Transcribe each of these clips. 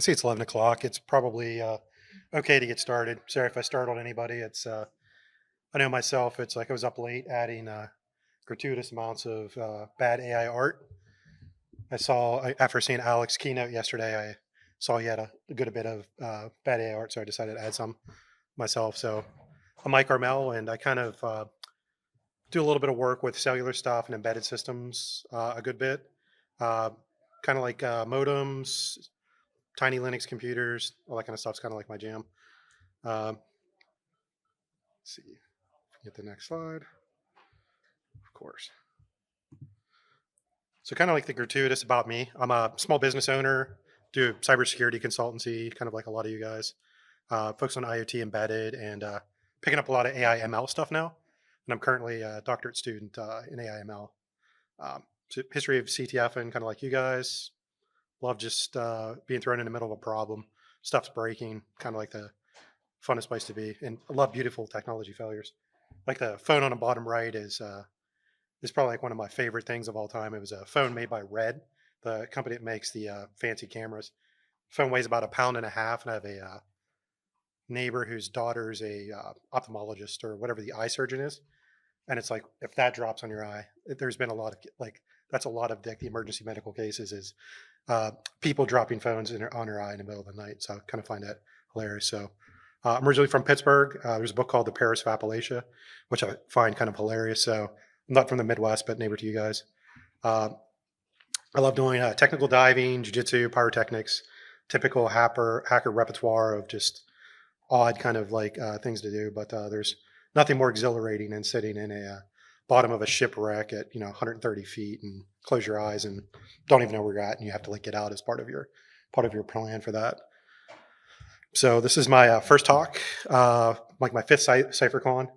see it's 11 o'clock. It's probably okay to get started. Sorry if I startled anybody. I know myself, it's like I was up late adding gratuitous amounts of bad AI art. After seeing Alex's keynote yesterday, I saw he had a good bit of bad AI art, so I decided to add some myself. So I'm Mike Armel, and I kind of do a little bit of work with cellular stuff and embedded systems a good bit. Uh, kind of like modems, tiny Linux computers, all that kind of stuff's kind of like my jam. Let's see, get the next slide, of course. So kind of like the gratuitous about me, I'm a small business owner, do cybersecurity consultancy, kind of like a lot of you guys. Focus on IoT embedded and picking up a lot of AI ML stuff now. And I'm currently a doctorate student in AI ML. So history of CTF and kind of like you guys. Love just being thrown in the middle of a problem. Stuff's breaking, kind of like the funnest place to be. And I love beautiful technology failures. Like the phone on the bottom right is probably like one of my favorite things of all time. It was a phone made by Red, the company that makes the fancy cameras. Phone weighs about 1.5 pounds, and I have a neighbor whose daughter is a ophthalmologist or whatever the eye surgeon is. And it's like, if that drops on your eye, there's been a lot of that's a lot of the emergency medical cases is people dropping phones on their eye in the middle of the night. So I kind of find that hilarious. So I'm originally from Pittsburgh. There's a book called The Paris of Appalachia, which I find kind of hilarious. So I'm not from the Midwest, but neighbor to you guys. I love doing technical diving, jiu-jitsu, pyrotechnics, typical hacker repertoire of just odd kind of like things to do. But there's nothing more exhilarating than sitting in a bottom of a shipwreck at 130 feet and close your eyes and don't even know where you're at, and you have to like get out as part of your plan for that. So this is my first talk, like my fifth CypherCon.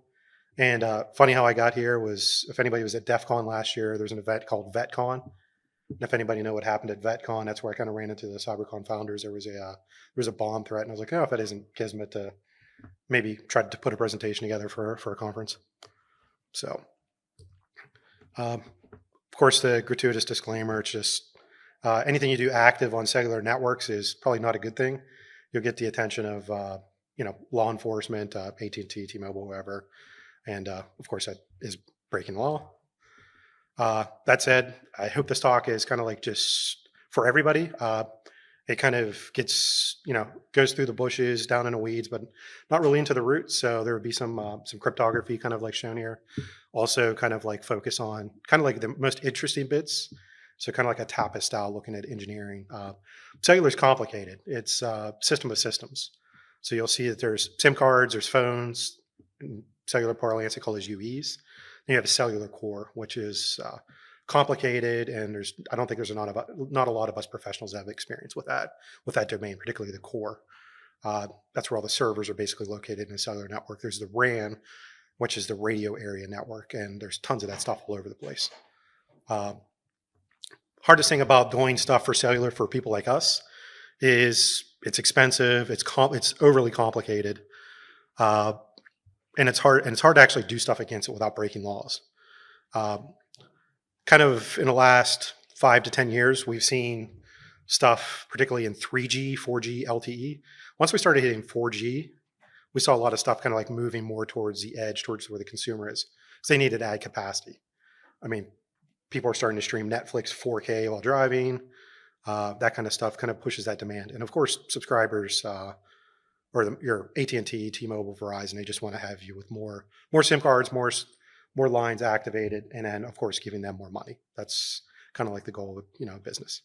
And funny how I got here was, if anybody was at DEF CON last year, there's an event called VetCon. And if anybody know what happened at VetCon, that's where I kind of ran into the CyberCon founders. There was a bomb threat, and I was like, oh, if that isn't kismet to maybe try to put a presentation together for a conference. So, of course, the gratuitous disclaimer, it's just anything you do active on cellular networks is probably not a good thing. You'll get the attention of, law enforcement, AT&T, T-Mobile, whoever. And of course, that is breaking the law. That said, I hope this talk is kind of like just for everybody. It kind of gets, goes through the bushes, down in the weeds, but not really into the roots. So there would be some cryptography kind of like shown here. Also kind of like focus on kind of like the most interesting bits. So kind of like a TAPA style looking at engineering. Cellular is complicated. It's a system of systems. So you'll see that there's SIM cards, there's phones, cellular parlance, they call those UEs. Then you have a cellular core, which is complicated, and I don't think there's not a lot of us professionals that have experience with that domain, particularly the core. That's where all the servers are basically located in a cellular network. There's the RAN, which is the radio area network, and there's tons of that stuff all over the place. Hardest thing about doing stuff for cellular for people like us is it's expensive, it's overly complicated, and it's hard to actually do stuff against it without breaking laws. Kind of in the last 5 to 10 years, we've seen stuff, particularly in 3G, 4G, LTE. Once we started hitting 4G, we saw a lot of stuff kind of like moving more towards the edge, towards where the consumer is, because they needed to add capacity. I mean, people are starting to stream Netflix 4K while driving. That kind of stuff kind of pushes that demand. And of course, subscribers your AT&T, T-Mobile, Verizon, they just want to have you with more SIM cards, more lines activated, and then of course giving them more money. That's kind of like the goal of business.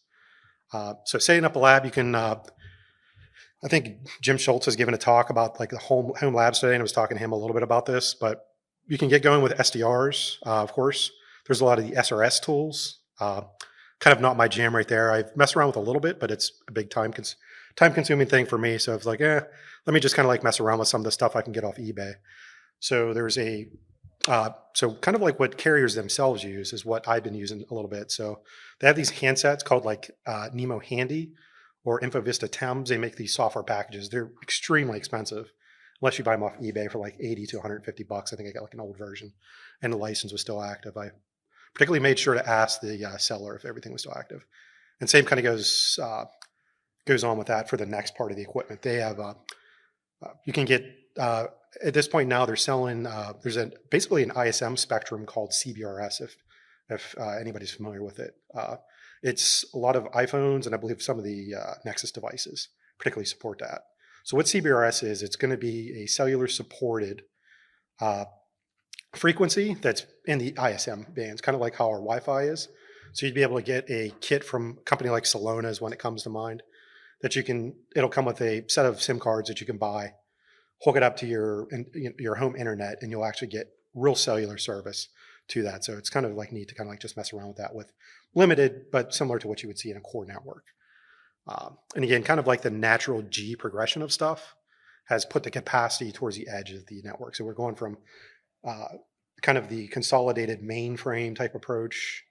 So setting up a lab, you can. I think Jim Schultz has given a talk about like the home labs today, and I was talking to him a little bit about this. But you can get going with SDRs. Of course, there's a lot of the SRS tools. Kind of not my jam right there. I've messed around with a little bit, but it's a big time-consuming thing for me. So it's like, let me just kind of like mess around with some of the stuff I can get off eBay. So there's so kind of like what carriers themselves use is what I've been using a little bit. So they have these handsets called like Nemo Handy or InfoVista Thames. They make these software packages. They're extremely expensive unless you buy them off eBay for like 80 to 150 bucks. I think I got like an old version and the license was still active. I particularly made sure to ask the seller if everything was still active. And same kind of goes goes on with that for the next part of the equipment. They have you can get at this point now they're selling there's basically an ISM spectrum called CBRS if anybody's familiar with it. It's a lot of iPhones and I believe some of the Nexus devices particularly support that. So what CBRS is, it's going to be a cellular supported frequency that's in the ISM bands, kind of like how our Wi-Fi is. So you'd be able to get a kit from a company like Salona's when it comes to mind that it'll come with a set of SIM cards that you can buy, hook it up to your home internet, and you'll actually get real cellular service to that. So it's kind of like neat to kind of like just mess around with that with limited, but similar to what you would see in a core network. And again, kind of like the natural G progression of stuff has put the capacity towards the edge of the network. So we're going from kind of the consolidated mainframe type approach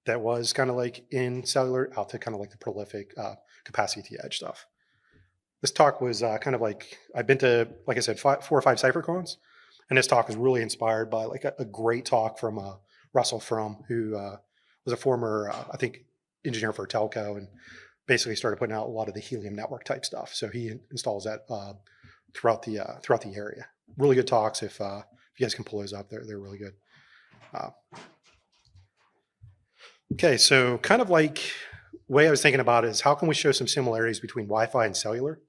that was kind of like in cellular out to kind of like the prolific capacity to the edge stuff. This talk was kind of like, I've been to, like I said, 4 or 5 CypherCons, and this talk was really inspired by like a great talk from Russell Frum, who was a former, I think, engineer for telco and basically started putting out a lot of the helium network type stuff. So he installs that throughout the area. Really good talks. If you guys can pull those up, they're really good. Okay, so kind of like the way I was thinking about it is how can we show some similarities between Wi-Fi and cellular?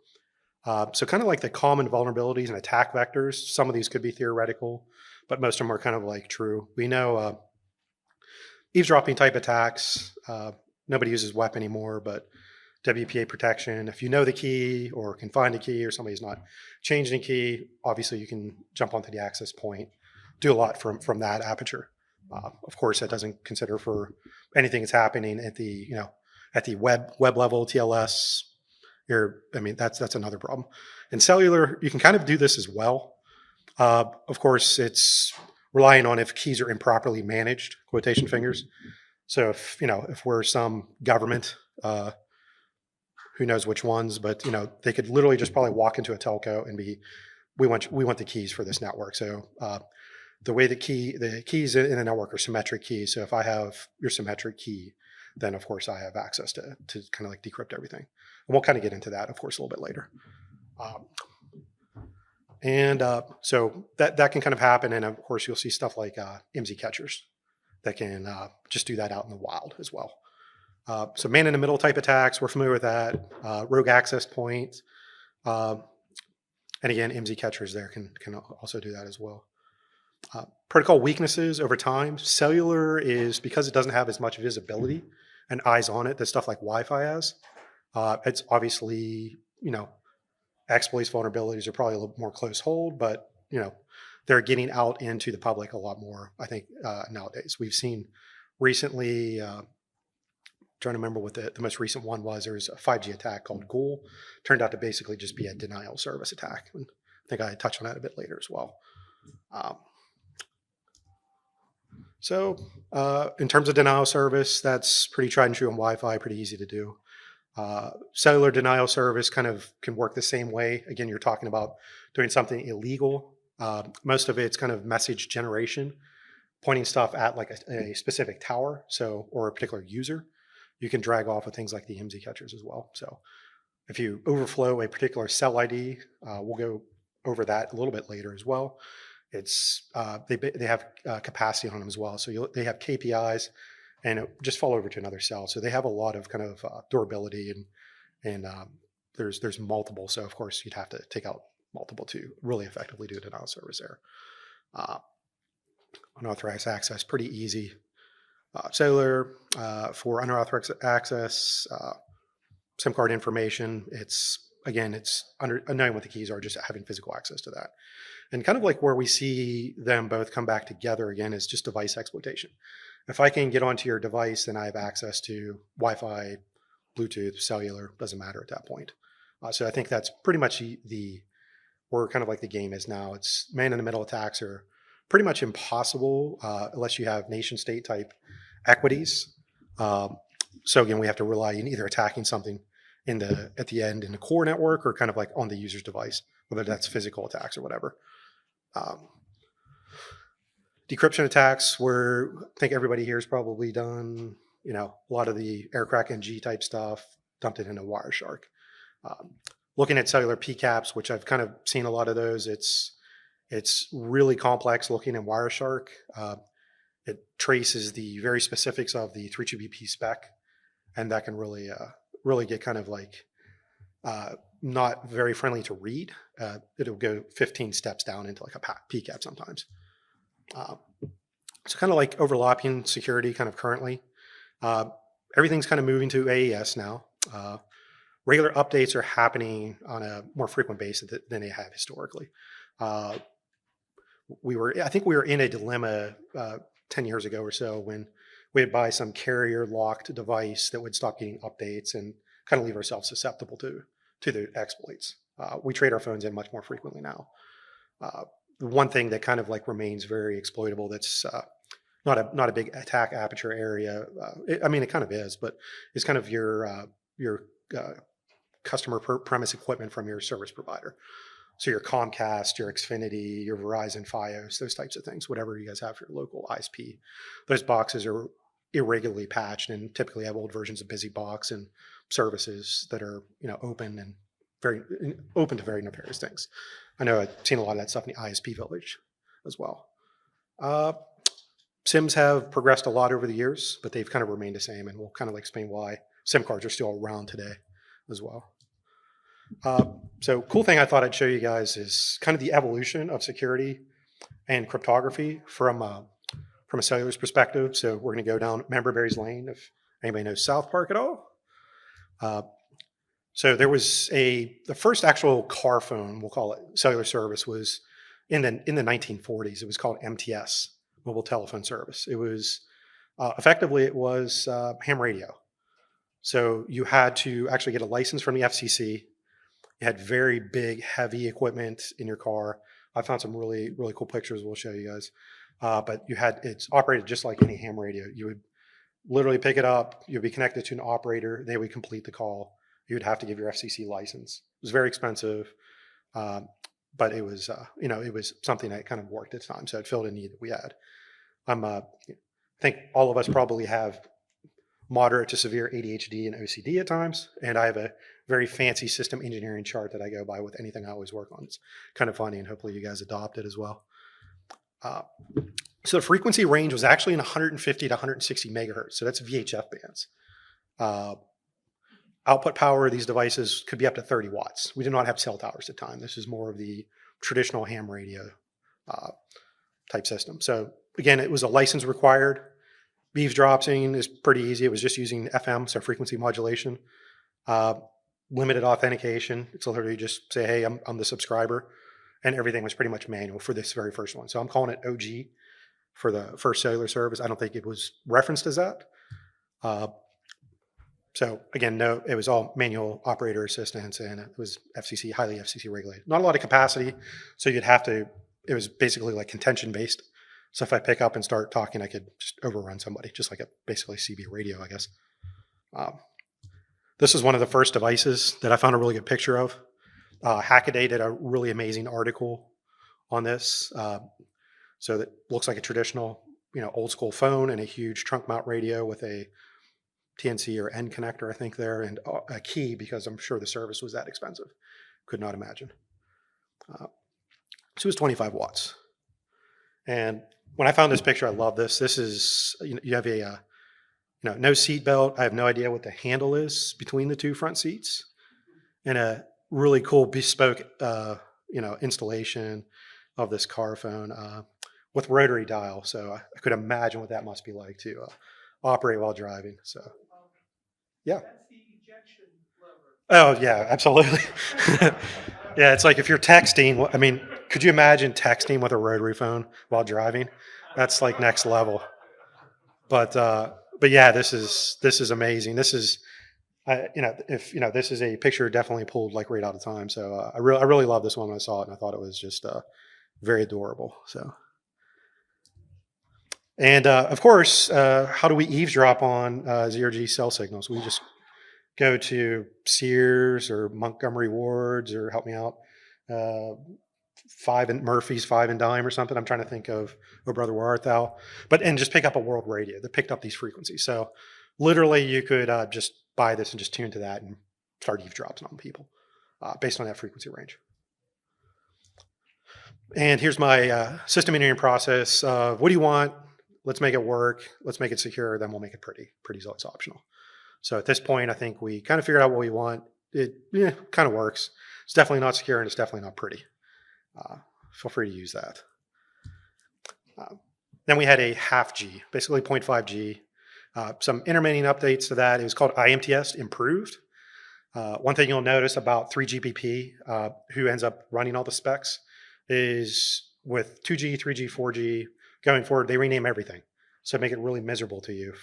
So kind of like the common vulnerabilities and attack vectors. Some of these could be theoretical, but most of them are kind of like true. We know eavesdropping type attacks. Nobody uses WEP anymore, but WPA protection. If you know the key or can find a key or somebody's not changing a key, obviously you can jump onto the access point, do a lot from that aperture. Of course, that doesn't consider for anything that's happening at the web level, TLS. That's another problem. In cellular, you can kind of do this as well. Of course, it's relying on if keys are improperly managed, quotation fingers. So if we're some government, who knows which ones, but they could literally just probably walk into a telco and we want the keys for this network. So the way the keys in a network are symmetric keys. So if I have your symmetric key, then of course I have access to kind of like decrypt everything. And we'll kind of get into that, of course, a little bit later. So that can kind of happen. And of course, you'll see stuff like IMSI catchers that can just do that out in the wild as well. So man in the middle type attacks, we're familiar with that. Rogue access points. And again, IMSI catchers there can also do that as well. Protocol weaknesses over time. Cellular is, because it doesn't have as much visibility and eyes on it that stuff like Wi-Fi has. It's obviously, exploits, vulnerabilities are probably a little more close hold, but, they're getting out into the public a lot more, I think, nowadays. We've seen recently, trying to remember what the most recent one was, there was a 5G attack called Ghoul. Turned out to basically just be a denial of service attack. And I think I touched on that a bit later as well. So in terms of denial of service, that's pretty tried and true on Wi-Fi, pretty easy to do. Cellular denial of service kind of can work the same way. Again, you're talking about doing something illegal. Most of it's kind of message generation, pointing stuff at like a specific tower, or a particular user. You can drag off with things like the IMSI catchers as well. So if you overflow a particular cell ID, we'll go over that a little bit later as well. It's they have capacity on them as well. So they have KPIs, and it just fall over to another cell. So they have a lot of kind of durability, and there's multiple. So of course you'd have to take out multiple to really effectively do denial of service there. Unauthorized access, pretty easy. Cellular for unauthorized access, SIM card information. It's knowing what the keys are, just having physical access to that. And kind of like where we see them both come back together again is just device exploitation. If I can get onto your device, then I have access to Wi-Fi, Bluetooth, cellular, doesn't matter at that point. So I think that's pretty much where kind of like the game is now. It's man in the middle attacks are pretty much impossible unless you have nation state type equities. So again, we have to rely on either attacking something at the end in the core network or kind of like on the user's device, whether that's physical attacks or whatever. Decryption attacks, where I think everybody here has probably done, a lot of the aircrack NG type stuff, dumped it into Wireshark. Looking at cellular PCAPs, which I've kind of seen a lot of those, it's really complex looking in Wireshark. It traces the very specifics of the 3GPP spec, and that can really get kind of like not very friendly to read. It'll go 15 steps down into like a PCAP sometimes. So kind of like overlapping security kind of currently. Everything's kind of moving to AES now. Regular updates are happening on a more frequent basis than they have historically. I think we were in a dilemma 10 years ago or so when we would buy some carrier locked device that would stop getting updates and kind of leave ourselves susceptible to the exploits. We trade our phones in much more frequently now. The one thing that kind of like remains very exploitable that's not a big attack aperture area. I mean, it kind of is, but it's kind of your customer premise equipment from your service provider. So your Comcast, your Xfinity, your Verizon Fios, those types of things, whatever you guys have for your local ISP. Those boxes are irregularly patched and typically have old versions of BusyBox and services that are open and very open to very nefarious things. I know I've seen a lot of that stuff in the ISP village as well. SIMs have progressed a lot over the years, but they've kind of remained the same, and we'll kind of explain why SIM cards are still around today as well. So cool thing I thought I'd show you guys is kind of the evolution of security and cryptography from a cellular's perspective. So we're going to go down Member Berry's Lane, if anybody knows South Park at all. So there was the first actual car phone, we'll call it, cellular service was in the 1940s. It was called MTS, Mobile Telephone Service. It was effectively it was ham radio. So you had to actually get a license from the FCC. You had very big, heavy equipment in your car. I found some really, really cool pictures we'll show you guys. But it's operated just like any ham radio. You would literally pick it up. You'd be connected to an operator. They would complete the call. You would have to give your FCC license. It was very expensive, but it was it was something that kind of worked at the time. So it filled a need that we had. I think all of us probably have moderate to severe ADHD and OCD at times, and I have a very fancy system engineering chart that I go by with anything I always work on. It's kind of funny, and hopefully you guys adopt it as well. So the frequency range was actually in 150 to 160 megahertz, so that's VHF bands. Output power of these devices could be up to 30 watts. We did not have cell towers at the time. This is more of the traditional ham radio type system. So again, it was a license required. Eavesdropping is pretty easy. It was just using FM, so frequency modulation. Limited authentication. It's literally just say, hey, I'm the subscriber. And everything was pretty much manual for this very first one. So I'm calling it OG for the first cellular service. I don't think it was referenced as that. So again, no, it was all manual operator assistance, and it was highly FCC regulated. Not a lot of capacity, so it was basically like contention based. So if I pick up and start talking, I could just overrun somebody, just like basically CB radio, I guess. This is one of the first devices that I found a really good picture of. Hackaday did a really amazing article on this. So that looks like a traditional, old school phone and a huge trunk mount radio with a TNC or N connector, I think there, and a key, because I'm sure the service was that expensive. Could not imagine. So it was 25 watts. And when I found this picture, I love this. This is, you have a, no seat belt. I have no idea what the handle is between the two front seats, and a really cool bespoke, installation of this car phone with rotary dial. So I could imagine what that must be like to operate while driving. So, yeah. That's the ejection lever. Oh yeah, absolutely. Yeah, it's like if you're texting. I mean, could you imagine texting with a rotary phone while driving? That's like next level. But yeah, this is amazing. This is, this is a picture definitely pulled like right out of time. So I really love this one when I saw it, and I thought it was just very adorable. So. And of course, how do we eavesdrop on zero-G cell signals? We just go to Sears or Montgomery Ward's, or help me out, Murphy's 5 and Dime or something. I'm trying to think of Oh Brother Where Art Thou, and just pick up a world radio that picked up these frequencies. So literally, you could just buy this and just tune to that and start eavesdropping on people based on that frequency range. And here's my system engineering process. What do you want? Let's make it work. Let's make it secure. Then we'll make it pretty. Pretty is always optional. So at this point, I think we kind of figured out what we want. It kind of works. It's definitely not secure and it's definitely not pretty. Feel free to use that. Then we had a half G, basically 0.5 G. Some intermittent updates to that. It was called IMTS Improved. One thing you'll notice about 3GPP, who ends up running all the specs, is with 2G, 3G, 4G, going forward, they rename everything. So make it really miserable to you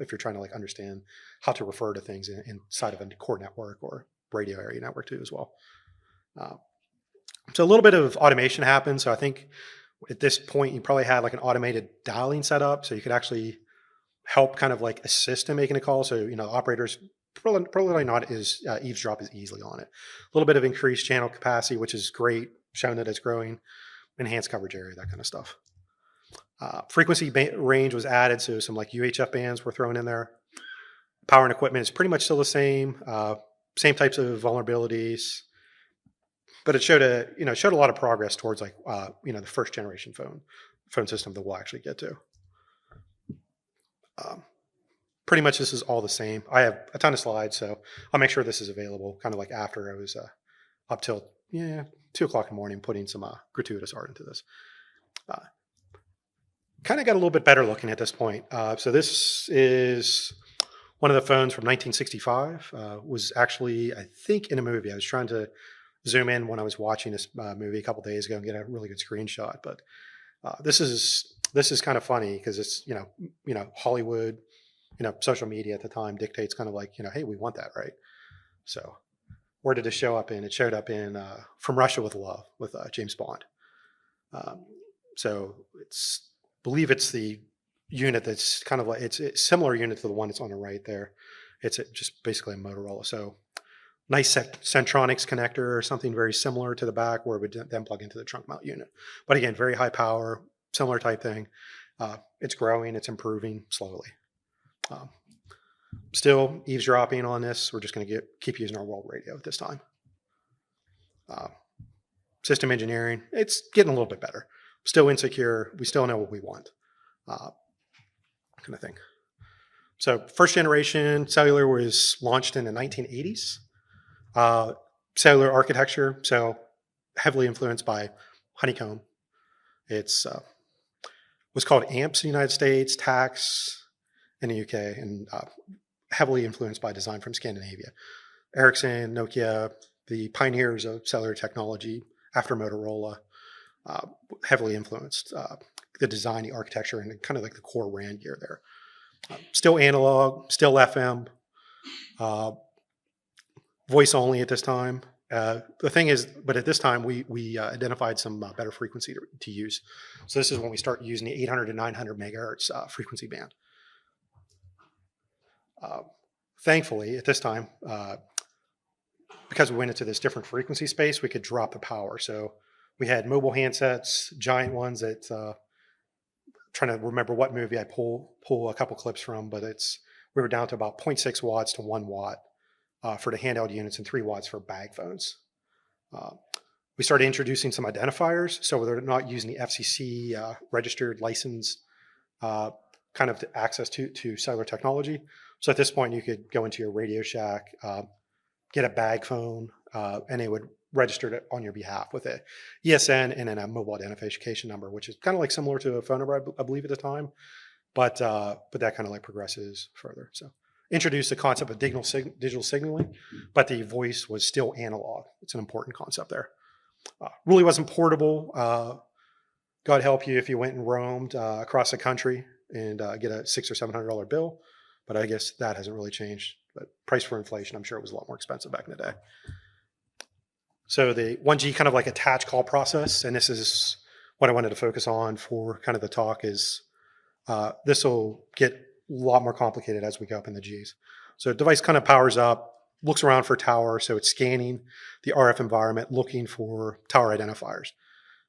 if you're trying to like understand how to refer to things inside of a core network or radio area network too as well. So a little bit of automation happened. So I think at this point, you probably had like an automated dialing set up. So you could actually help kind of like assist in making a call. So, the operators probably not as eavesdrop as easily on it. A little bit of increased channel capacity, which is great, showing that it's growing, enhanced coverage area, that kind of stuff. Frequency range was added. So some like UHF bands were thrown in there. Power and equipment is pretty much still the same. Same types of vulnerabilities. But it showed a lot of progress towards like the first generation phone system that we'll actually get to. Pretty much this is all the same. I have a ton of slides, so I'll make sure this is available. Kind of like after I was up till 2 o'clock in the morning, putting some gratuitous art into this. Kind of got a little bit better looking at this point. So this is one of the phones from 1965. Was actually, I think, in a movie. I was trying to zoom in when I was watching this movie a couple days ago and get a really good screenshot. But this is kind of funny because it's Hollywood, social media at the time dictates kind of like hey, we want that, right? So where did it show up in? It showed up in From Russia with Love with James Bond. So believe it's the unit that's kind of like it's a similar unit to the one that's on the right there. It's just basically a Motorola. So nice Centronics connector or something very similar to the back where it would then plug into the trunk mount unit. But again, very high power, similar type thing. It's growing, it's improving slowly. Still eavesdropping on this. We're just going to keep using our world radio at this time. System engineering, it's getting a little bit better. Still insecure. We still know what we want. Kind of thing. So first generation cellular was launched in the 1980s. Cellular architecture, so heavily influenced by Honeycomb. It's was called AMPS in the United States, TAX in the UK, and heavily influenced by design from Scandinavia. Ericsson, Nokia, the pioneers of cellular technology after Motorola, heavily influenced the design, the architecture, and kind of like the core RAN gear there. Still analog, still FM, voice only at this time. The thing is, but at this time, we identified some better frequency to use. So this is when we start using the 800 to 900 megahertz frequency band. Thankfully, at this time, because we went into this different frequency space, we could drop the power. So we had mobile handsets, giant ones that, trying to remember what movie I pull a couple clips from, but we were down to about 0.6 watts to 1 watt for the handheld units and 3 watts for bag phones. We started introducing some identifiers, so they're not using the FCC registered license kind of access to cellular technology. So at this point, you could go into your Radio Shack, get a bag phone, and they would register it on your behalf with a ESN and then a mobile identification number, which is kind of like similar to a phone number, I believe, at the time, but that kind of like progresses further. So introduced the concept of digital signaling, but the voice was still analog. It's an important concept there. Really wasn't portable. God help you if you went and roamed across the country and get a $600 or $700 bill. But I guess that hasn't really changed. But price for inflation, I'm sure it was a lot more expensive back in the day. So the 1G kind of like attach call process, and this is what I wanted to focus on for kind of the talk is this will get a lot more complicated as we go up in the Gs. So the device kind of powers up, looks around for tower, so it's scanning the RF environment, looking for tower identifiers.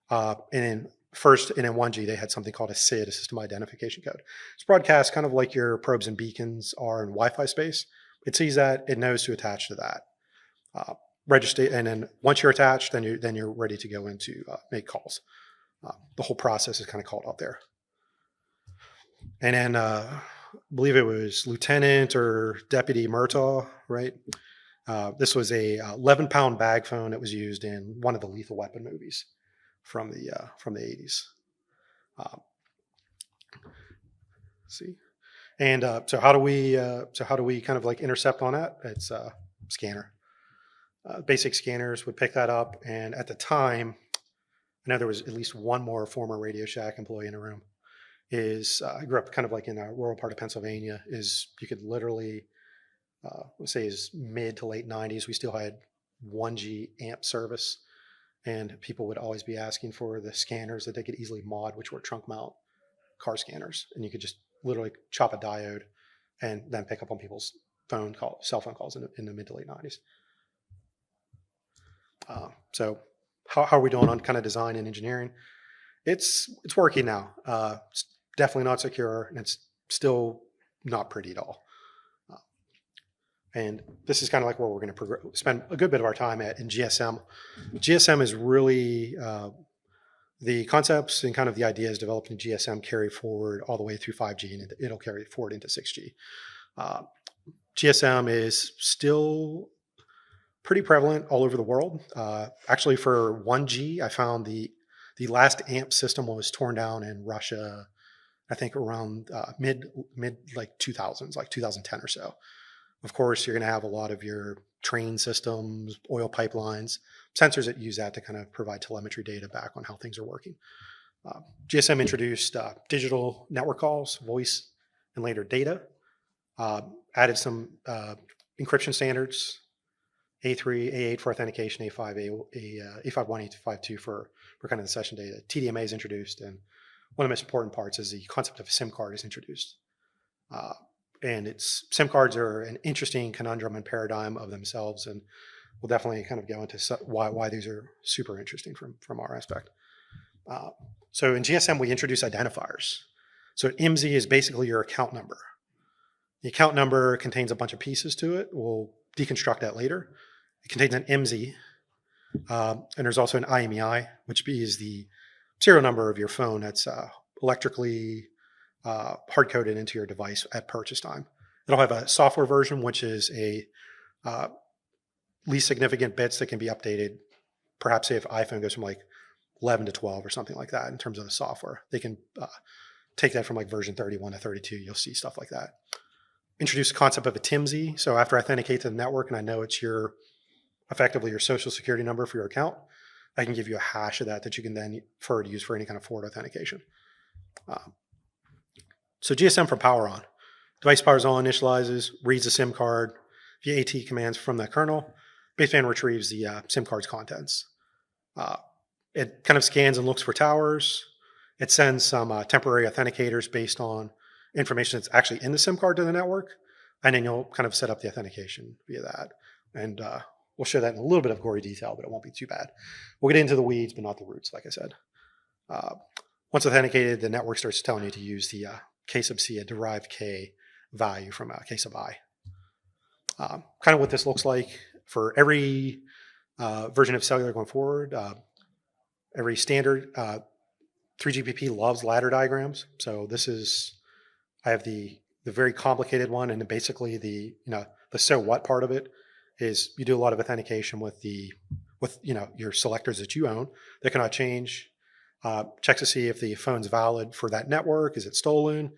And in 1G, they had something called a SID, a system identification code. It's broadcast kind of like your probes and beacons are in Wi-Fi space. It sees that, it knows to attach to that. register, and then once you're attached, then you're ready to go into make calls. The whole process is kind of called out there. And then I believe it was Lieutenant or Deputy Murtaugh, right? This was a 11-pound bag phone that was used in one of the Lethal Weapon movies from the 80s. See, and so how do we kind of like intercept on that? It's a scanner. Basic scanners would pick that up, and at the time, I know there was at least one more former Radio Shack employee in the room. I grew up kind of like in a rural part of Pennsylvania. You could literally, let's say, is mid to late 90s. We still had 1G amp service, and people would always be asking for the scanners that they could easily mod, which were trunk mount car scanners, and you could just literally chop a diode and then pick up on people's cell phone calls in the mid to late 90s. So how are we doing on kind of design and engineering? It's working now. It's definitely not secure, and it's still not pretty at all. And this is kind of like where we're going to spend a good bit of our time in GSM. GSM is really the concepts and kind of the ideas developed in GSM carry forward all the way through 5G, and it'll carry forward into 6G. GSM is still pretty prevalent all over the world. Actually, for 1G, I found the last AMP system was torn down in Russia, I think around mid like 2000s, like 2010 or so. Of course, you're going to have a lot of your train systems, oil pipelines, sensors that use that to kind of provide telemetry data back on how things are working. GSM introduced digital network calls, voice, and later data. Added some encryption standards, A3, A8 for authentication, A5, A51, A52 for kind of the session data. TDMA is introduced, and one of the most important parts is the concept of a SIM card is introduced. And SIM cards are an interesting conundrum and paradigm of themselves, and we'll definitely kind of go into why these are super interesting from our aspect. So in GSM, we introduce identifiers. So IMSI is basically your account number. The account number contains a bunch of pieces to it. We'll deconstruct that later. It contains an IMSI, and there's also an IMEI, which is the serial number of your phone that's electrically hard-coded into your device at purchase time. It'll have a software version, which is a least significant bits that can be updated. Perhaps say if iPhone goes from like 11 to 12 or something like that in terms of the software, they can take that from like version 31 to 32. You'll see stuff like that. Introduce the concept of a TIMSI. So after I authenticate to the network and I know it's effectively your social security number for your account, I can give you a hash of that you can then use for any kind of forward authentication. So GSM for power on. Device powers on, initializes, reads the SIM card via AT commands from the kernel. Baseband retrieves the SIM card's contents. It kind of scans and looks for towers. It sends some temporary authenticators based on information that's actually in the SIM card to the network. And then you'll kind of set up the authentication via that. And we'll show that in a little bit of gory detail, but it won't be too bad. We'll get into the weeds, but not the roots, like I said. Once authenticated, the network starts telling you to use the K sub C, a derived K value from K sub I. Kind of what this looks like for every version of cellular going forward. Every standard 3GPP loves ladder diagrams. So I have the very complicated one, and then basically the so what part of it is you do a lot of authentication with your selectors that you own that cannot change. Checks to see if the phone's valid for that network. Is it stolen?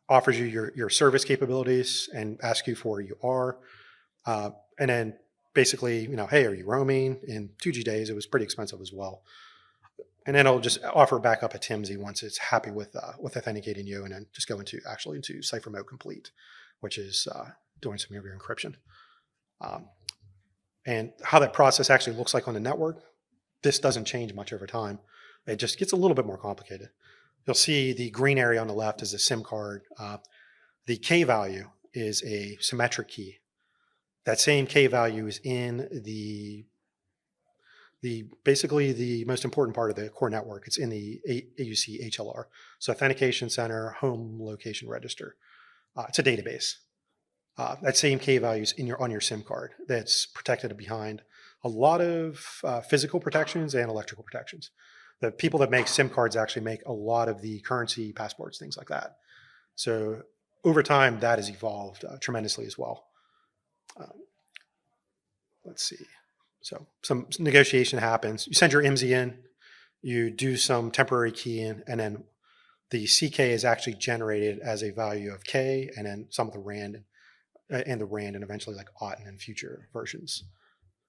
Offers you your service capabilities and asks you for where you are. And then basically, hey, are you roaming? In 2G days, it was pretty expensive as well. And then it'll just offer back up a TIMSI once it's happy with authenticating you, and then just go into Cypher mode complete, which is doing some of your encryption. And how that process actually looks like on the network, this doesn't change much over time. It just gets a little bit more complicated. You'll see the green area on the left is a SIM card. The K value is a symmetric key. That same K value is in basically the most important part of the core network. It's in the AUC HLR. So Authentication Center Home Location Register. It's a database. that same key value is on your SIM card. That's protected behind a lot of physical protections and electrical protections. The people that make SIM cards actually make a lot of the currency passports, things like that. So over time, that has evolved tremendously as well. Let's see. So some negotiation happens. You send your IMSI in, you do some temporary keying, and then the CK is actually generated as a value of K, and then some of the RAND, and eventually like auth and future versions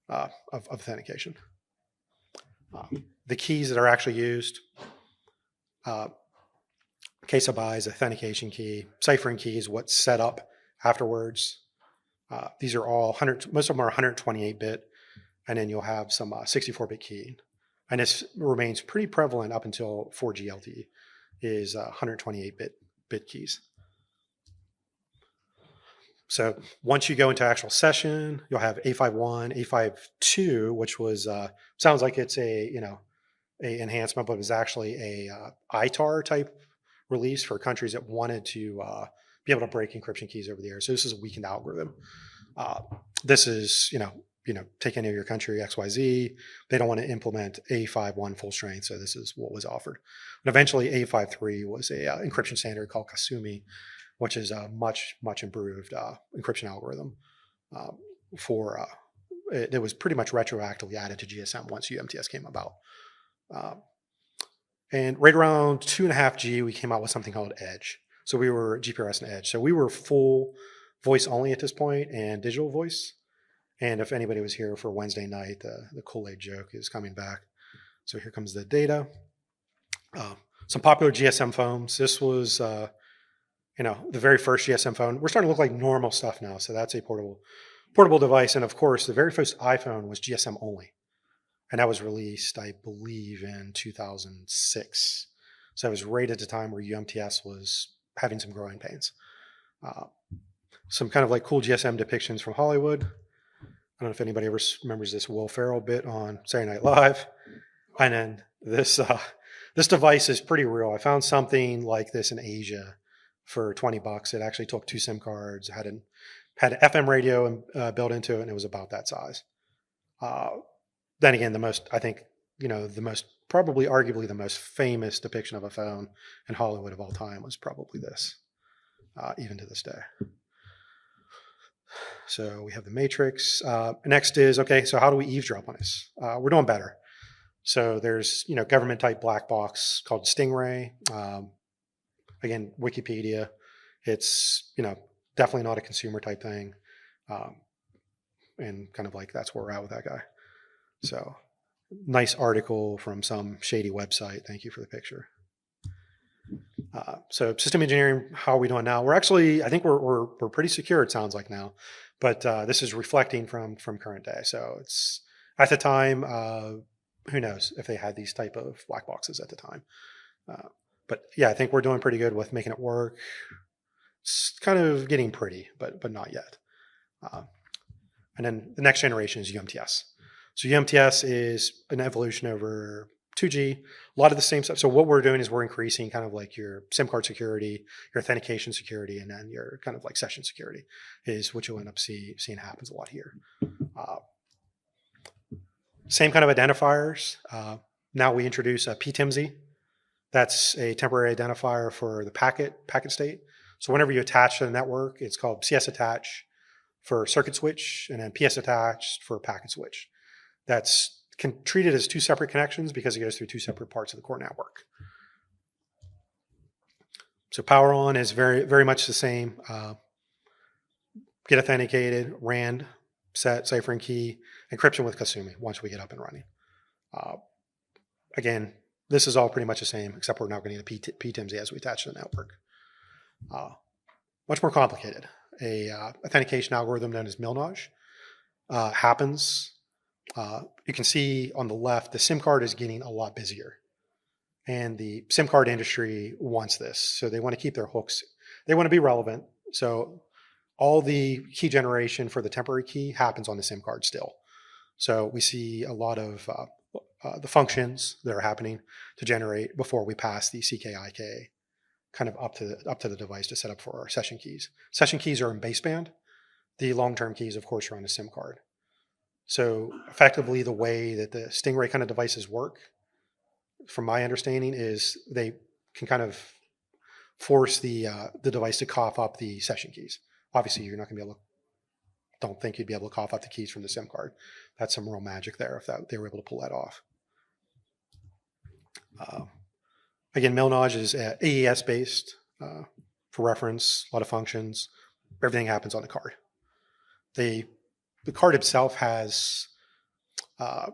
of authentication. The keys that are actually used, K-sub-I, authentication key, ciphering key is what's set up afterwards. These are all most of them are 128-bit, and then you'll have some 64-bit key. And this remains pretty prevalent up until 4G LTE, is 128-bit keys. So once you go into actual session, you'll have A51, A52, which was sounds like it's a enhancement, but it was actually a ITAR type release for countries that wanted to be able to break encryption keys over the air. So this is a weakened algorithm. This is take any of your country XYZ. They don't want to implement A51 full strength, so this is what was offered. And eventually, A53 was a encryption standard called Kasumi, which is a much improved encryption algorithm it was pretty much retroactively added to GSM once UMTS came about. And right around 2.5G, we came out with something called Edge. So we were GPRS and Edge. So we were full voice only at this point and digital voice. And if anybody was here for Wednesday night, the Kool-Aid joke is coming back. So here comes the data. Some popular GSM phones. This was, the very first GSM phone. We're starting to look like normal stuff now. So that's a portable device. And of course, the very first iPhone was GSM only. And that was released, I believe, in 2006. So it was right at the time where UMTS was having some growing pains. Some kind of like cool GSM depictions from Hollywood. I don't know if anybody ever remembers this Will Ferrell bit on Saturday Night Live. And then this device is pretty real. I found something like this in Asia for $20. It actually took 2 SIM cards, had an FM radio built into it, and it was about that size. Then again, probably arguably the most famous depiction of a phone in Hollywood of all time was probably this, even to this day. So we have the matrix. Next is, okay, so how do we eavesdrop on this? We're doing better. So there's, government type black box called Stingray. Again, Wikipedia. It's, definitely not a consumer type thing. And kind of like that's where we're at with that guy. So nice article from some shady website. Thank you for the picture. So system engineering, how are we doing now? I think we're pretty secure, it sounds like now, but this is reflecting from current day. So it's at the time, who knows if they had these type of black boxes at the time. But yeah, I think we're doing pretty good with making it work. It's kind of getting pretty, but not yet. And then the next generation is UMTS. So UMTS is an evolution over 2G, a lot of the same stuff. So what we're doing is we're increasing kind of like your SIM card security, your authentication security, and then your kind of like session security is what you'll end up seeing happens a lot here. Same kind of identifiers. Now we introduce a PTIMSI. That's a temporary identifier for the packet state. So whenever you attach to the network, it's called CS attach for circuit switch, and then PS attached for packet switch. That's treated as 2 separate connections because it goes through 2 separate parts of the core network. So power on is very, very much the same. Get authenticated, RAND, set, ciphering key, encryption with Kasumi once we get up and running. Again, this is all pretty much the same, except we're now going to need a PTIMSI as we attach to the network. Much more complicated. A authentication algorithm known as Milnage happens. You can see on the left, the SIM card is getting a lot busier. And the SIM card industry wants this. So they want to keep their hooks. They want to be relevant. So all the key generation for the temporary key happens on the SIM card still. So we see a lot of the functions that are happening to generate before we pass the CKIK kind of up to the device to set up for our session keys. Session keys are in baseband. The long-term keys, of course, are on the SIM card. So effectively, the way that the Stingray kind of devices work, from my understanding, is they can kind of force the device to cough up the session keys. Obviously, you're not going to be able to. Don't think you'd be able to cough up the keys from the SIM card. That's some real magic there if they were able to pull that off. Again, Milnage is AES based. For reference, a lot of functions. Everything happens on the card. The card itself has,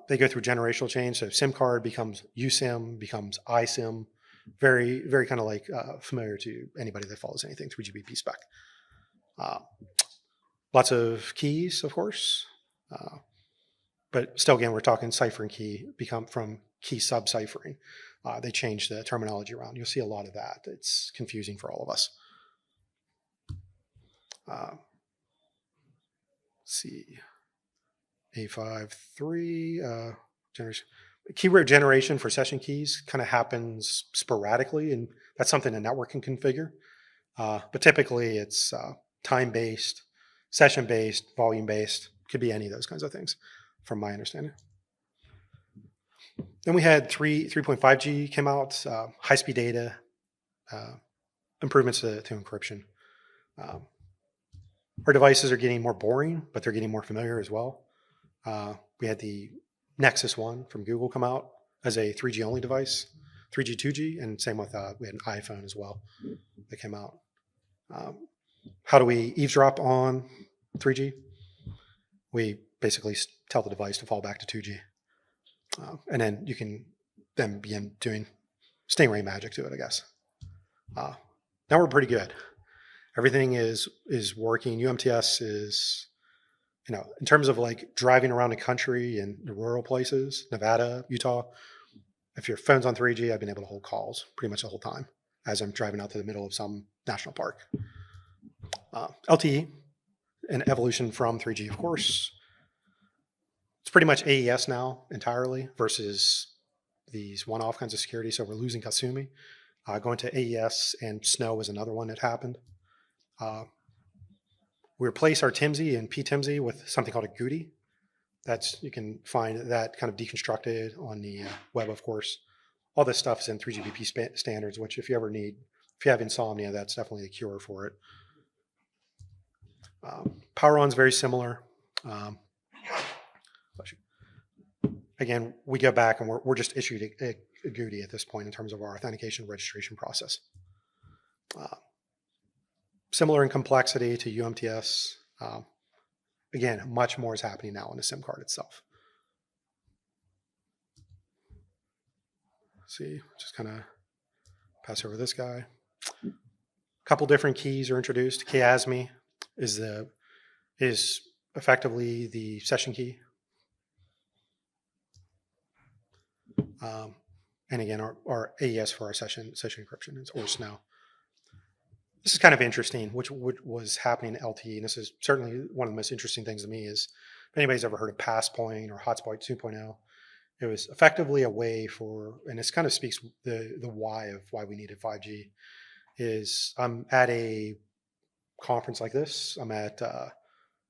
they go through generational change. So SIM card becomes USIM, becomes iSIM. Very, very kind of like familiar to anybody that follows anything 3GPP spec. Lots of keys, of course. But still, again, we're talking cipher and key become from key sub-ciphering. They changed the terminology around. You'll see a lot of that. It's confusing for all of us. Let's see. A53 generation. Keyword generation for session keys kind of happens sporadically, and that's something a network can configure. But typically, it's time-based, session-based, volume-based. Could be any of those kinds of things, from my understanding. Then we had 3.5G came out, high-speed data, improvements to encryption. Our devices are getting more boring, but they're getting more familiar as well. We had the Nexus 1 from Google come out as a 3G only device, 3G, 2G, and same with we had an iPhone as well that came out. How do we eavesdrop on 3G? We basically tell the device to fall back to 2G. And then you can then begin doing Stingray magic to it, I guess. Now we're pretty good. Everything is working. UMTS is, in terms of like driving around the country and the rural places, Nevada, Utah, if your phone's on 3G, I've been able to hold calls pretty much the whole time as I'm driving out to the middle of some national park. LTE, an evolution from 3G, of course. It's pretty much AES now entirely versus these one-off kinds of security. So we're losing Kasumi. Going to AES and Snow is another one that happened. We replace our TIMSY and PTIMSY with something called a GUDI. You can find that kind of deconstructed on the web, of course. All this stuff is in 3GPP standards, which if you have insomnia, that's definitely a cure for it. Power on is very similar. Again, we go back and we're just issued a GUDI at this point in terms of our authentication registration process. Similar in complexity to UMTS. Again, much more is happening now on the SIM card itself. Let's see, just kind of pass over this guy. A couple different keys are introduced. KASMI is effectively the session key. And again, our AES for our session encryption is or Snow. This is kind of interesting, which was happening in LTE, and this is certainly one of the most interesting things to me is if anybody's ever heard of Passpoint or Hotspot 2.0, it was effectively a way for, and this kind of speaks the why of why we needed 5G, is I'm at a conference like this, I'm at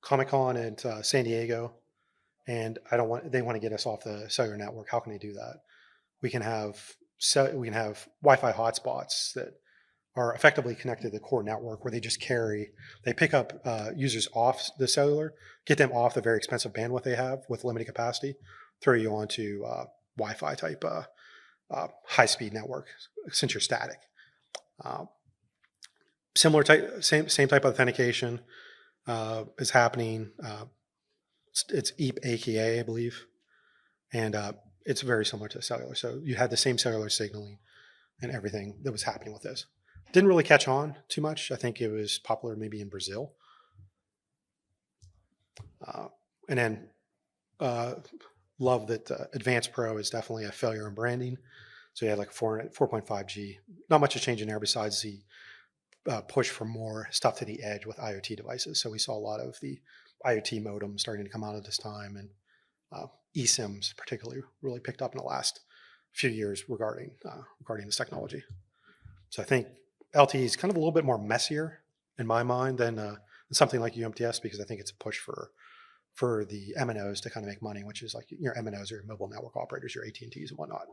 Comic-Con at San Diego, and they want to get us off the cellular network. How can they do that? We can have Wi-Fi hotspots that are effectively connected to the core network where they pick up users off the cellular, get them off the very expensive bandwidth they have with limited capacity, throw you onto Wi-Fi type high-speed network since you're static. Same type of authentication is happening. It's EAP AKA, I believe, and it's very similar to cellular. So you had the same cellular signaling and everything that was happening with this. Didn't really catch on too much. I think it was popular maybe in Brazil. And then love that Advanced Pro is definitely a failure in branding. So you had like 4.5G. Not much is changing there besides the push for more stuff to the edge with IoT devices. So we saw a lot of the IoT modems starting to come out at this time, and eSIMs particularly really picked up in the last few years regarding this technology. So I think LTE is kind of a little bit more messier in my mind than something like UMTS, because I think it's a push for the MNOs to kind of make money, which is like your MNOs or your mobile network operators, your AT&Ts and whatnot.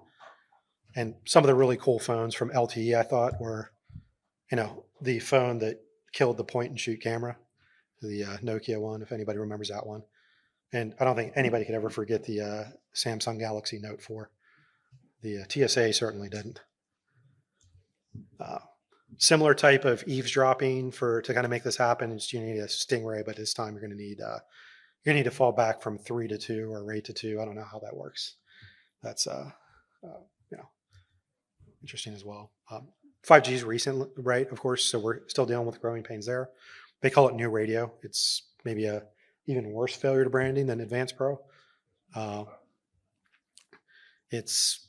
And some of the really cool phones from LTE, I thought, were, the phone that killed the point and shoot camera, the Nokia one, if anybody remembers that one. And I don't think anybody could ever forget the Samsung Galaxy Note 4. The TSA certainly didn't. Similar type of eavesdropping to kind of make this happen is you need a Stingray, but this time you're going to need to fall back from 3 to 2 or RAID to 2. I don't know how that works. That's interesting as well. 5G is recent, right? Of course, so we're still dealing with growing pains there. They call it new radio. It's maybe a even worse failure to branding than Advanced Pro. It's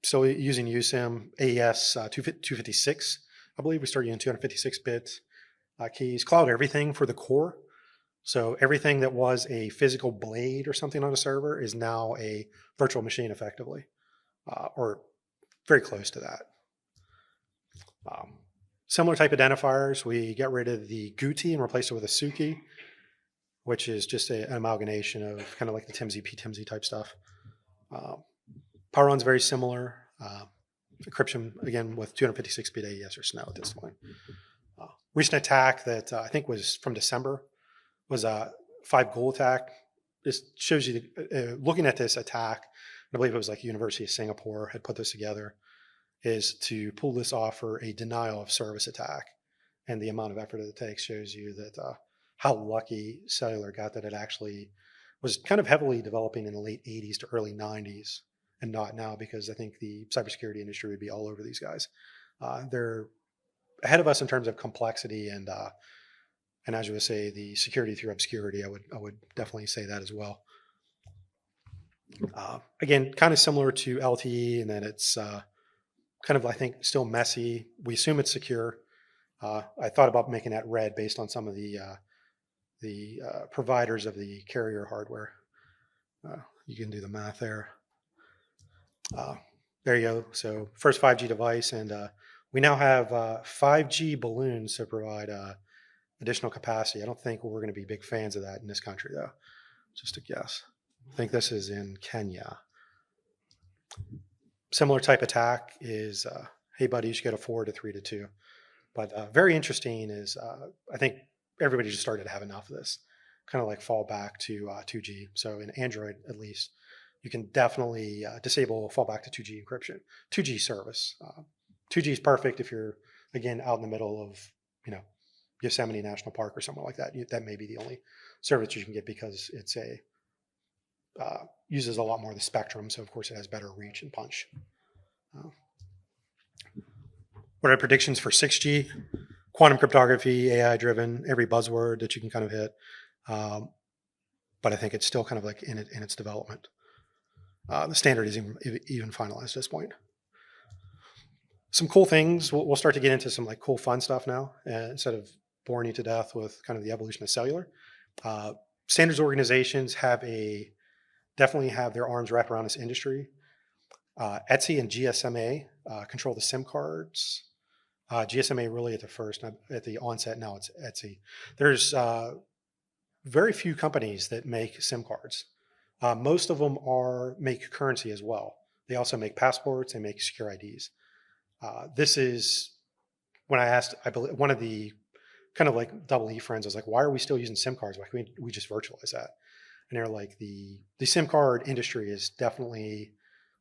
still using USIM AES 256. I believe we started using 256-bit keys. Cloud everything for the core. So everything that was a physical blade or something on a server is now a virtual machine effectively, or very close to that. Similar type identifiers, we get rid of the GUTI and replace it with a SUKI, which is just an amalgamation of kind of like the TIMSY, PTIMSY type stuff. Pyron's very similar. Encryption, again, with 256-bit AES or SNO at this point. Recent attack that I think was from December was a 5-goal attack. This shows you, looking at this attack, I believe it was like University of Singapore had put this together, is to pull this off for a denial of service attack. And the amount of effort that it takes shows you that how lucky cellular got that it actually was kind of heavily developing in the late 80s to early 90s and not now, because I think the cybersecurity industry would be all over these guys. They're ahead of us in terms of complexity and as you would say, the security through obscurity. I would definitely say that as well. Again, kind of similar to LTE, and then it's kind of, I think, still messy. We assume it's secure. I thought about making that red based on some of the providers of the carrier hardware. You can do the math there. There you go. So first 5G device, and we now have 5G balloons to provide additional capacity. I don't think we're going to be big fans of that in this country, though. Just a guess. I think this is in Kenya. Similar type attack is, hey buddy, you should get a 4 to 3 to 2. But very interesting is, I think everybody just started to have enough of this, kind of like fall back to 2G. So in Android, at least, you can definitely disable fallback to 2G encryption, 2G service. 2G is perfect if you're, again, out in the middle of, Yosemite National Park or something like that. That may be the only service you can get, because it's uses a lot more of the spectrum. So of course it has better reach and punch. What are predictions for 6G? Quantum cryptography, AI driven, every buzzword that you can kind of hit. But I think it's still kind of like in its development. The standard is even finalized at this point. Some cool things. We'll start to get into some like cool fun stuff now, instead of boring you to death with kind of the evolution of cellular. Standards organizations definitely have their arms wrapped around this industry. ETSI and GSMA control the SIM cards. GSMA really at the onset. Now it's ETSI. There's very few companies that make SIM cards. Most of them make currency as well. They also make passports. They make secure IDs. This is when I asked, I believe, one of the kind of like double E friends, I was like, why are we still using SIM cards? Why can't we just virtualize that? And they're like, the SIM card industry is definitely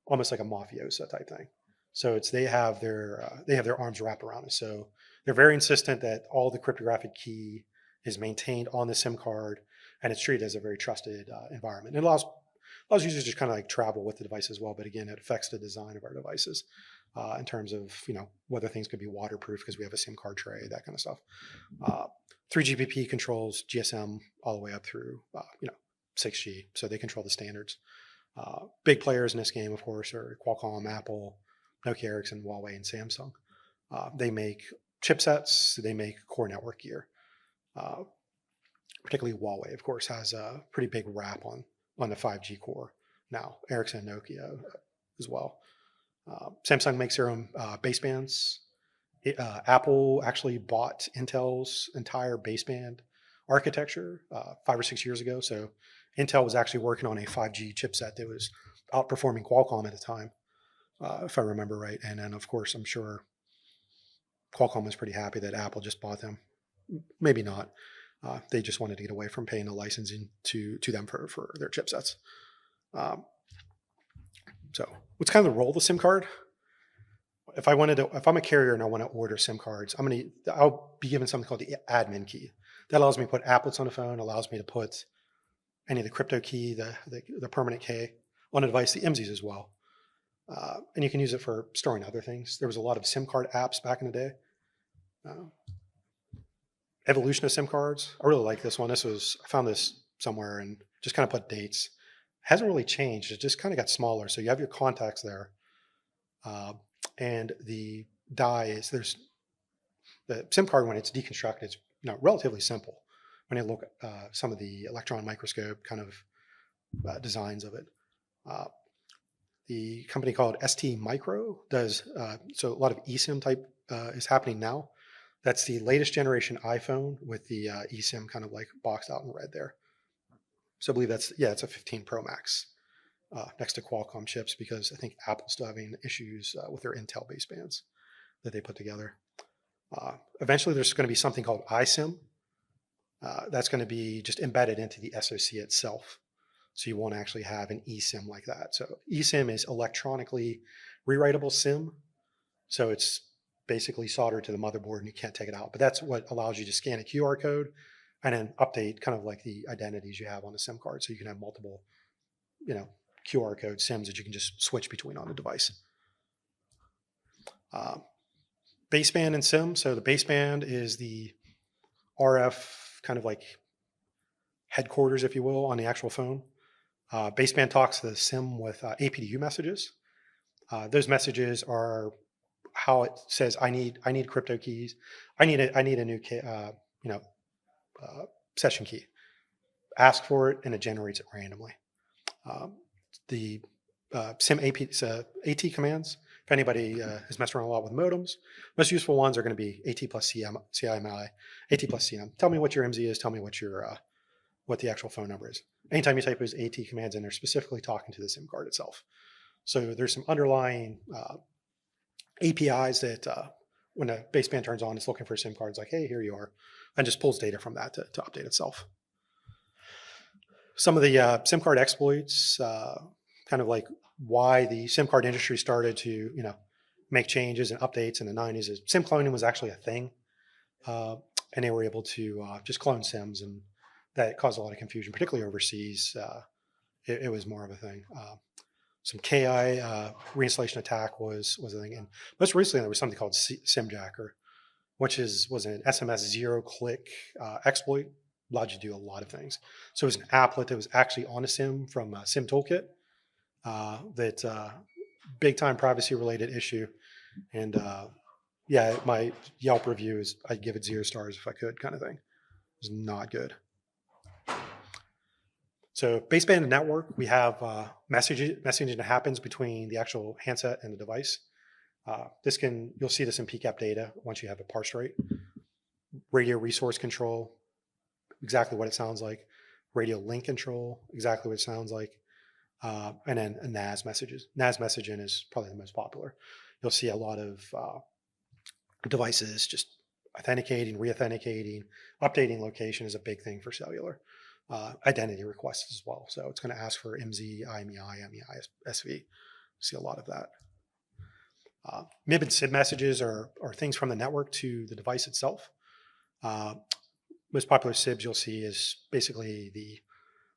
almost like a mafioso type thing. So they have their arms wrapped around it. So they're very insistent that all the cryptographic key is maintained on the SIM card, and it's treated as a very trusted environment. It allows users to kind of like travel with the device as well. But again, it affects the design of our devices in terms of whether things could be waterproof because we have a SIM card tray, that kind of stuff. 3GPP controls GSM all the way up through 6G, so they control the standards. Big players in this game, of course, are Qualcomm, Apple, Nokia, Ericsson, Huawei, and Samsung. They make chipsets. They make core network gear. Particularly Huawei, of course, has a pretty big wrap on the 5G core now. Ericsson and Nokia as well. Samsung makes their own basebands Apple actually bought Intel's entire baseband architecture 5 or 6 years ago. So Intel was actually working on a 5G chipset that was outperforming Qualcomm at the time, if I remember right. And then, of course, I'm sure Qualcomm was pretty happy that Apple just bought them. Maybe not. They just wanted to get away from paying the licensing to them for their chipsets. So what's kind of the role of the SIM card? If I'm a carrier and I want to order SIM cards, I'll be given something called the admin key. That allows me to put applets on the phone, allows me to put any of the crypto key, the permanent key on a device, the IMSIs as well. And you can use it for storing other things. There was a lot of SIM card apps back in the day. Evolution of SIM cards. I really like this one. I found this somewhere and just kind of put dates. It hasn't really changed. It just kind of got smaller. So you have your contacts there. And the there's the SIM card when it's deconstructed, it's relatively simple. When you look at some of the electron microscope kind of designs of it. The company called ST Micro does, so a lot of eSIM type is happening now. That's the latest generation iPhone with the eSIM kind of like boxed out in red there. So I believe it's a 15 Pro Max next to Qualcomm chips because I think Apple's still having issues with their Intel basebands that they put together. Eventually there's going to be something called iSIM. That's going to be just embedded into the SoC itself. So you won't actually have an eSIM like that. So eSIM is electronically rewritable SIM. So it's basically soldered to the motherboard and you can't take it out. But that's what allows you to scan a QR code and then update kind of like the identities you have on a SIM card. So you can have multiple, QR code SIMs that you can just switch between on the device. Baseband and SIM. So the baseband is the RF kind of like headquarters, if you will, on the actual phone. Baseband talks to the SIM with APDU messages. Those messages are how it says, I need crypto keys. I need a new session key. Ask for it and it generates it randomly. The SIM AT commands, if anybody has messed around a lot with modems, most useful ones are going to be AT plus CMI, AT plus CM. Tell me what your MZ is. Tell me what the actual phone number is. Anytime you type those AT commands in, they're specifically talking to the SIM card itself. So there's some underlying APIs that when a baseband turns on, it's looking for a SIM card. It's like, hey, here you are, and just pulls data from that to update itself. Some of the SIM card exploits, kind of like why the SIM card industry started to, make changes and updates in the 90s is SIM cloning was actually a thing. And they were able to just clone SIMs, and that caused a lot of confusion, particularly overseas. It was more of a thing. Some KI reinstallation attack was a thing. And most recently, there was something called SIMjacker, which was an SMS zero-click exploit. Allowed you to do a lot of things. So it was an applet that was actually on a SIM from SIM Toolkit. That big time privacy related issue. And my Yelp review is I'd give it 0 stars if I could, kind of thing. It was not good. So baseband network, we have messaging that happens between the actual handset and the device. You'll see this in PCAP data once you have it parsed right. Radio resource control, exactly what it sounds like. Radio link control, exactly what it sounds like. And then NAS messages. NAS messaging is probably the most popular. You'll see a lot of devices just authenticating, re-authenticating, updating location is a big thing for cellular. Identity requests as well. So it's going to ask for MZ, IMEI, MEI, SV. See a lot of that. MIB and SIB messages are things from the network to the device itself. Most popular SIBs you'll see is basically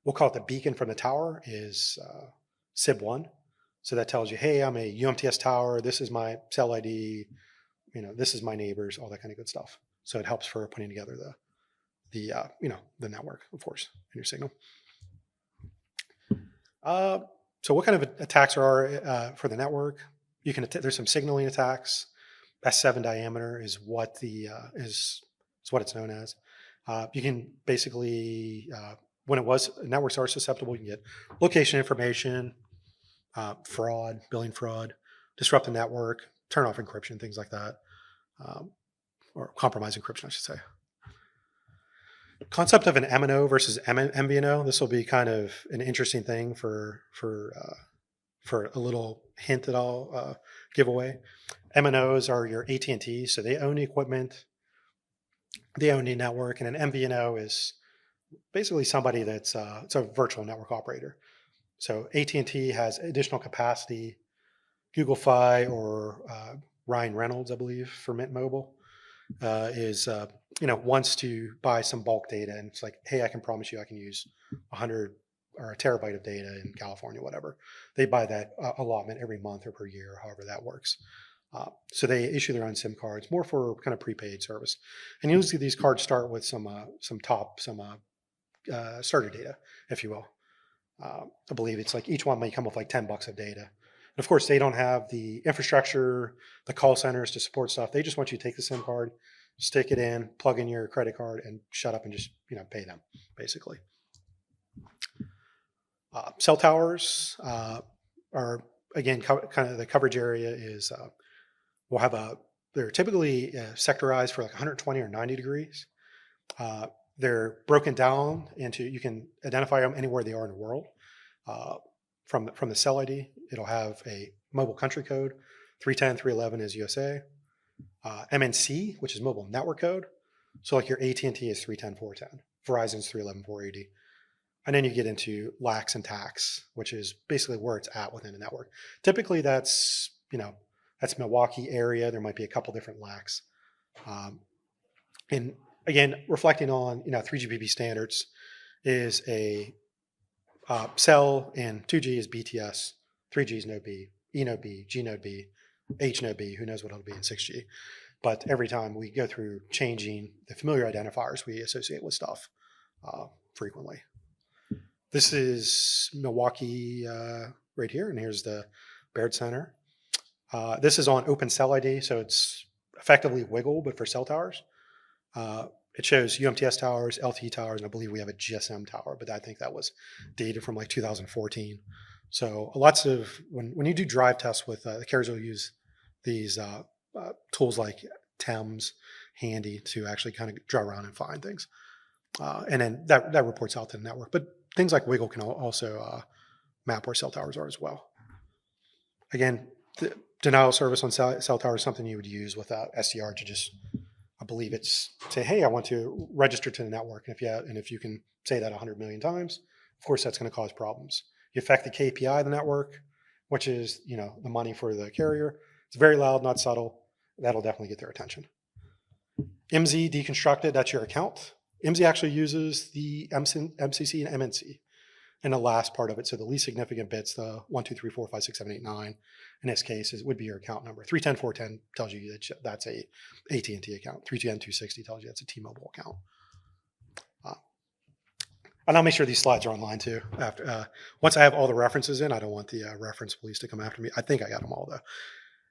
we'll call it the beacon from the tower is SIB1. So that tells you, hey, I'm a UMTS tower. This is my cell ID. This is my neighbors, all that kind of good stuff. So it helps for putting together the network, of course, in your signal. So what kind of attacks are for the network? There's some signaling attacks. S7 diameter is what is what it's known as. You can basically, networks are susceptible, you can get location information, fraud, billing fraud, disrupt the network, turn off encryption, things like that. or compromised encryption, I should say. Concept of an MNO versus MVNO. This will be kind of an interesting thing for a little hint that I'll give away. MNOs are your AT&T, so they own the equipment, they own the network, and an MVNO is basically somebody that's it's a virtual network operator. So AT&T has additional capacity. Google Fi or Ryan Reynolds, I believe, for Mint Mobile, wants to buy some bulk data, and it's like, hey, I can promise you I can use 100 or a terabyte of data in California, whatever. They buy that allotment every month or per year, however that works. So they issue their own SIM cards, more for kind of prepaid service. And usually these cards start with some starter data, if you will. I believe it's like each one may come with like $10 of data. And of course, they don't have the infrastructure, the call centers to support stuff. They just want you to take the SIM card, stick it in, plug in your credit card, and shut up and just pay them, basically. Cell towers are, again, kind of the coverage area is they're typically sectorized for like 120 or 90 degrees. They're broken down into, you can identify them anywhere they are in the world. From the cell ID, it'll have a mobile country code. 310, 311 is USA. MNC, which is mobile network code. So like your AT&T is 310, 410. Verizon's 311, 480. And then you get into LACs and TACs, which is basically where it's at within the network. Typically that's Milwaukee area. There might be a couple different LACs. And again, reflecting on 3GPP standards is a cell, and 2G is BTS, 3G is Node B, E Node B, G Node B, H Node B, who knows what it'll be in 6G. But every time we go through changing the familiar identifiers we associate with stuff frequently. This is Milwaukee right here, and here's the Baird Center. This is on Open Cell ID, so it's effectively Wiggle, but for cell towers. It shows UMTS towers, LTE towers, and I believe we have a GSM tower, but I think that was dated from like 2014. So lots of, when you do drive tests with the carriers will use these tools like TEMS handy to actually kind of drive around and find things. And then that reports out to the network. But things like Wiggle can also map where cell towers are as well. Again, the denial of service on cell towers is something you would use with SDR to just, I believe it's say, hey, I want to register to the network. And if you can say that 100 million times, of course, that's going to cause problems. You affect the KPI of the network, which is, the money for the carrier. It's very loud, not subtle. That'll definitely get their attention. MZ deconstructed, that's your account. MZ actually uses the MCC and MNC in the last part of it. So the least significant bits, the 1, 2, 3, 4, 5, 6, 7, 8, 9, in this case, would be your account number. 310, 410 tells you that that's a AT&T account. 310, 260 tells you that's a T-Mobile account. And I'll make sure these slides are online too. After once I have all the references in, I don't want the reference police to come after me. I think I got them all though.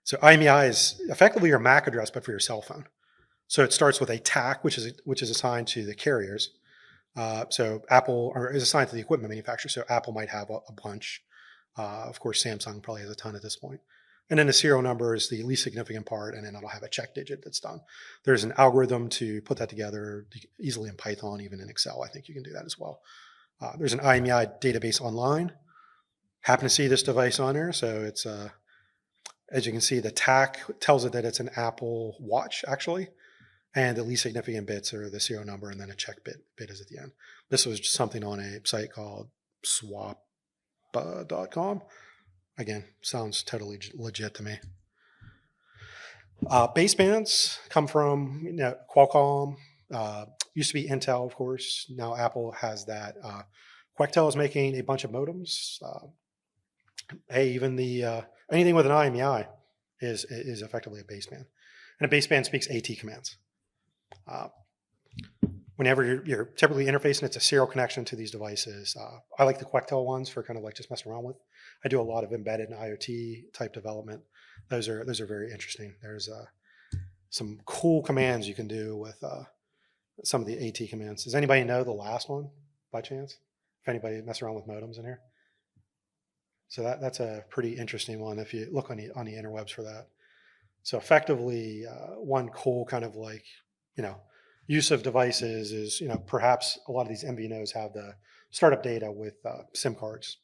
So IMEI is effectively your MAC address, but for your cell phone. So it starts with a TAC, which is assigned to the carriers. So Apple is assigned to the equipment manufacturer. So Apple might have a bunch. Of course, Samsung probably has a ton at this point. And then the serial number is the least significant part, and then it'll have a check digit that's done. There's an algorithm to put that together easily in Python, even in Excel. I think you can do that as well. There's an IMEI database online. Happen to see this device on there. So it's, as you can see, the TAC tells it that it's an Apple Watch, actually. And the least significant bits are the serial number, and then a check bit is at the end. This was just something on a site called swap.com. Again, sounds totally legit to me. Basebands come from Qualcomm. Used to be Intel, of course. Now Apple has that. Quectel is making a bunch of modems. Hey, even the anything with an IMEI is effectively a baseband, and a baseband speaks AT commands. Whenever you're typically interfacing, it's a serial connection to these devices. I like the Quectel ones for kind of like just messing around with. I do a lot of embedded and IoT type development. Those are very interesting. There's some cool commands you can do with some of the AT commands. Does anybody know the last one by chance? If anybody mess around with modems in here. So that's a pretty interesting one if you look on the interwebs for that. So effectively, one cool kind of like, you know, use of devices is, perhaps a lot of these MVNOs have the startup data with SIM cards.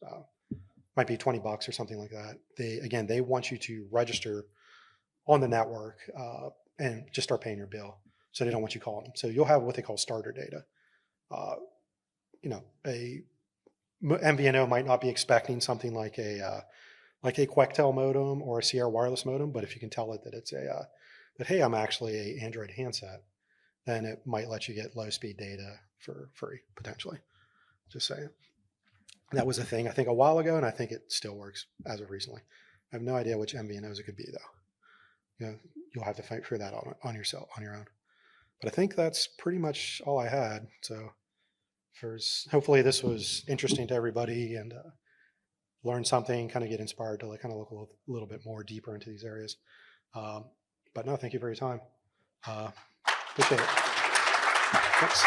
Might be $20 or something like that. They want you to register on the network and just start paying your bill. So they don't want you calling them. So you'll have what they call starter data. Uh, a MVNO might not be expecting something like a Quectel modem or a Sierra wireless modem, but if you can tell it that it's that hey, I'm actually a Android handset, then it might let you get low speed data for free potentially. Just saying. That was a thing I think a while ago, and I think it still works as of recently. I have no idea which MVNOs it could be though. You'll have to fight for that on your own. But I think that's pretty much all I had. So hopefully this was interesting to everybody and learn something, kind of get inspired to like kind of look a little bit more deeper into these areas. But no, thank you for your time. Appreciate it. Thanks.